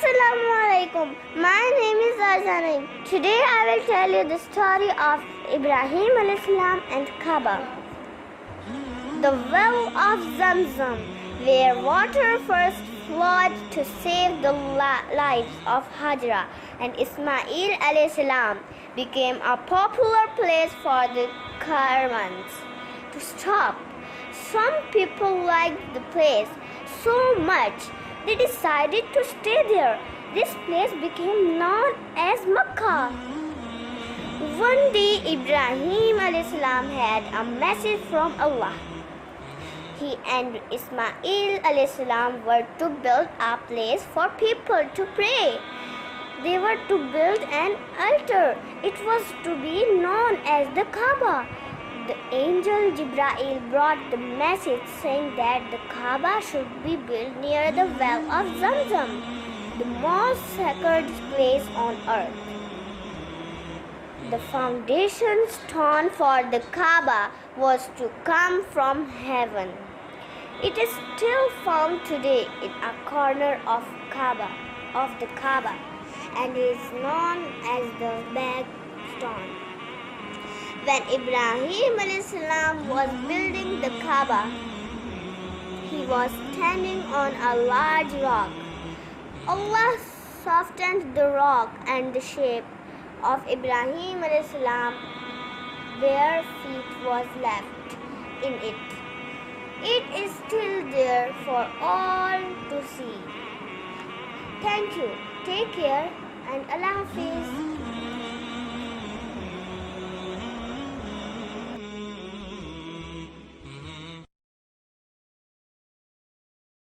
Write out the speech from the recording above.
Assalamu alaikum. My name is Arzanim. Today I will tell you the story of Ibrahim alayhis salam and Kaaba. The well of Zamzam, where water first flowed to save the lives of Hajra and Ismail alayhis salam, became a popular place for the caravans to stop. Some people liked the place so much they decided to stay there. This place became known as Mecca. One day Ibrahim alayhis salam had a message from Allah. He and Ismail alayhis salam were to build a place for people to pray. They were to build an altar. It was to be known as the Kaaba. The angel Ibrahim brought the message saying that the Kaaba should be built near the well of Zamzam, the most sacred place on earth. The foundation stone for the Kaaba was to come from heaven. It is still found today in a corner of the Kaaba, and is known as the bag stone. When Ibrahim alayhis salam was building the Kaaba, he was standing on a large rock. Allah softened the rock and the shape of Ibrahim alayhis salam bare feet was left in it. It is still there for all to see. Thank you. Take care and Allah Hafiz.